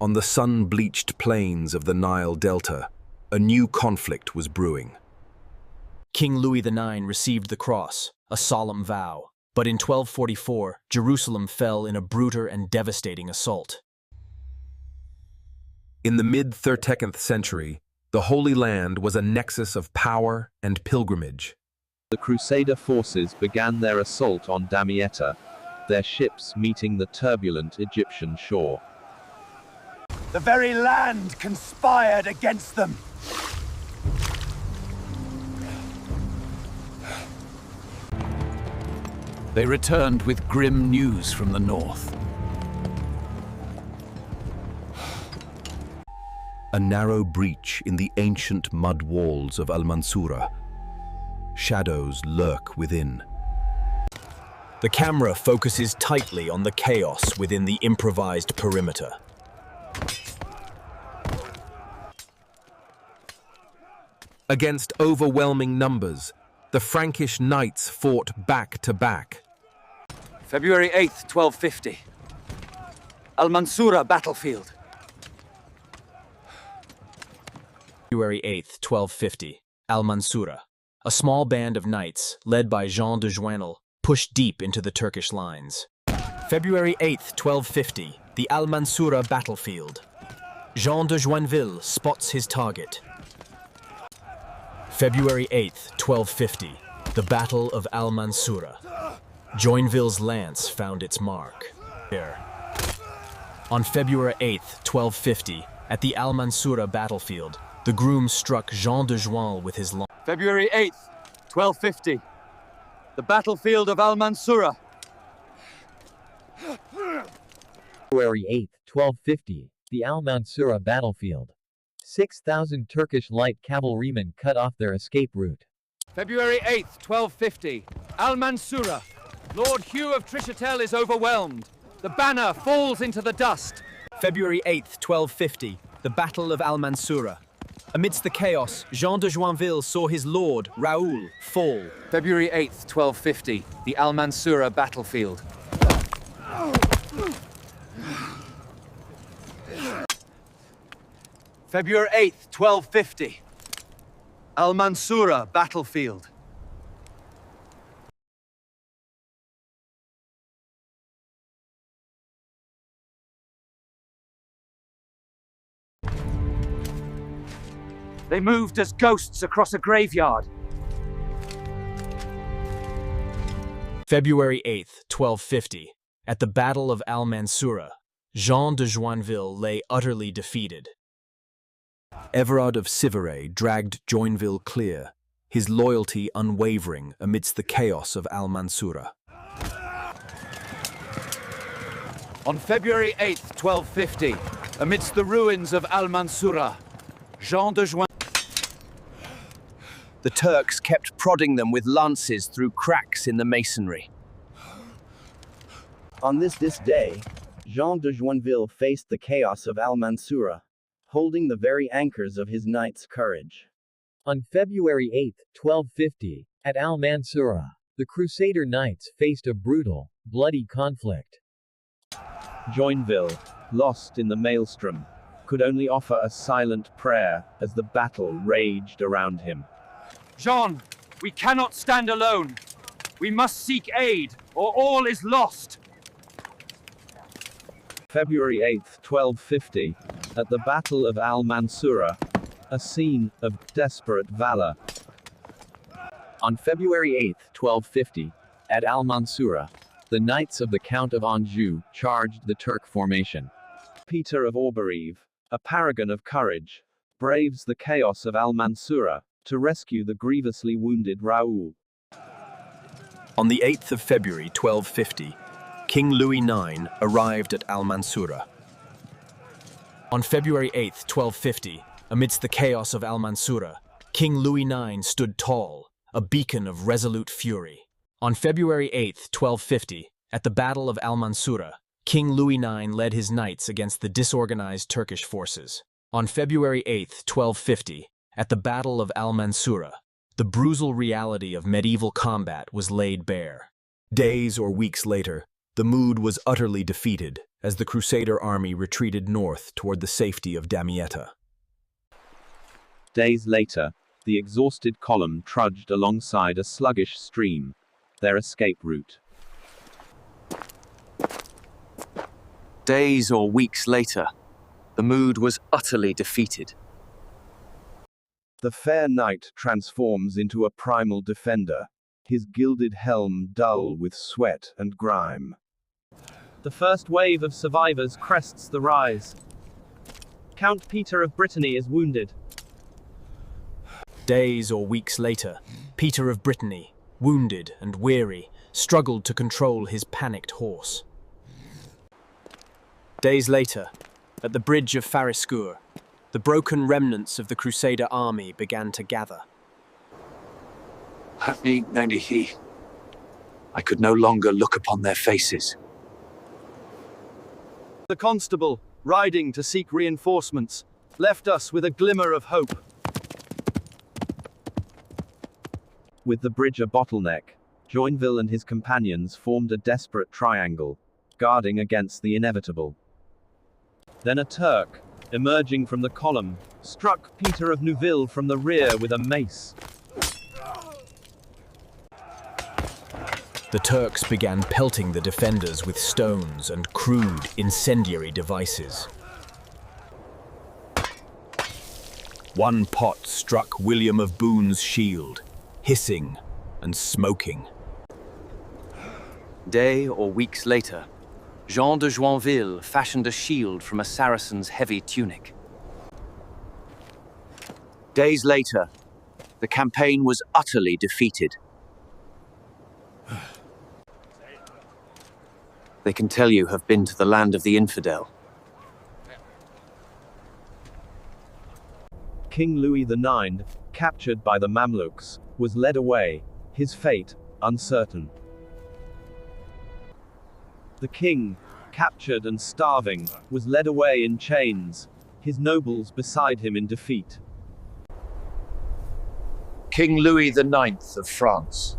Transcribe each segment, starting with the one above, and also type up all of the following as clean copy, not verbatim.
On the sun-bleached plains of the Nile Delta, a new conflict was brewing. King Louis IX received the cross, a solemn vow, but in 1244, Jerusalem fell in a brutal and devastating assault. In the mid-13th century, the Holy Land was a nexus of power and pilgrimage. The Crusader forces began their assault on Damietta, their ships meeting the turbulent Egyptian shore. The very land conspired against them. They returned with grim news from the north. A narrow breach in the ancient mud walls of Mansurah. Shadows lurk within. The camera focuses tightly on the chaos within the improvised perimeter. Against overwhelming numbers, the Frankish knights fought back to back. February 8th, 1250. Mansurah battlefield. February 8th, 1250. Mansurah. A small band of knights, led by Jean de Joinville, pushed deep into the Turkish lines. February 8th, 1250. The Mansurah battlefield. Jean de Joinville spots his target. February 8th, 1250. The Battle of Mansurah. Joinville's lance found its mark. On February 8th, 1250, at the Mansurah battlefield, the groom struck Jean de Joinville with his lance. February 8th, 1250. The battlefield of Mansurah. February 8th, 1250. The Mansurah battlefield. 6,000 Turkish light cavalrymen cut off their escape route. February 8th, 1250. Mansurah. Lord Hugh of Trichetel is overwhelmed. The banner falls into the dust. February 8th, 1250. The Battle of Mansurah. Amidst the chaos, Jean de Joinville saw his lord, Raoul, fall. February 8th, 1250. The Mansurah battlefield. February 8th, 1250. Mansurah battlefield. They moved as ghosts across a graveyard. February 8th, 1250. At the Battle of Mansurah, Jean de Joinville lay utterly defeated. Everard of Sivere dragged Joinville clear, his loyalty unwavering amidst the chaos of Mansurah. On February 8th, 1250, amidst the ruins of Mansurah, Jean de Joinville. The Turks kept prodding them with lances through cracks in the masonry. On this day, Jean de Joinville faced the chaos of Mansurah, holding the very anchors of his knight's courage. On February 8th, 1250, at Mansurah, the Crusader knights faced a brutal, bloody conflict. Joinville, lost in the maelstrom, could only offer a silent prayer as the battle raged around him. Jean, we cannot stand alone. We must seek aid, or all is lost. February 8th, 1250, at the Battle of Mansurah, a scene of desperate valor. On February 8th, 1250, at Mansurah, the knights of the Count of Anjou charged the Turk formation. Peter of Auberive, a paragon of courage, braves the chaos of Mansurah to rescue the grievously wounded Raoul. On the 8th of February, 1250, King Louis IX arrived at Mansurah. On February 8th, 1250, amidst the chaos of Mansurah, King Louis IX stood tall, a beacon of resolute fury. On February 8th, 1250, at the Battle of Mansurah, King Louis IX led his knights against the disorganized Turkish forces. On February 8th, 1250, at the Battle of Mansurah, the brutal reality of medieval combat was laid bare. Days or weeks later, the mood was utterly defeated, as the Crusader army retreated north toward the safety of Damietta. Days later, the exhausted column trudged alongside a sluggish stream, their escape route. Days or weeks later, the mood was utterly defeated. The fair knight transforms into a primal defender, his gilded helm dull with sweat and grime. The first wave of survivors crests the rise. Count Peter of Brittany is wounded. Days or weeks later, Peter of Brittany, wounded and weary, struggled to control his panicked horse. Days later, at the bridge of Fariscour, the broken remnants of the Crusader army began to gather. I could no longer look upon their faces. The constable, riding to seek reinforcements, left us with a glimmer of hope. With the bridge a bottleneck, Joinville and his companions formed a desperate triangle, guarding against the inevitable. Then a Turk, emerging from the column, struck Peter of Neuville from the rear with a mace. The Turks began pelting the defenders with stones and crude, incendiary devices. One pot struck William of Boon's shield, hissing and smoking. Day or weeks later, Jean de Joinville fashioned a shield from a Saracen's heavy tunic. Days later, the campaign was utterly defeated. They can tell you have been to the land of the infidel. King Louis IX, captured by the Mamluks, was led away, his fate uncertain. The king, captured and starving, was led away in chains, his nobles beside him in defeat. King Louis IX of France.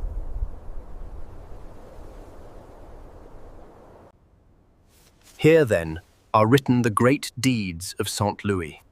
Here, then, are written the great deeds of Saint Louis.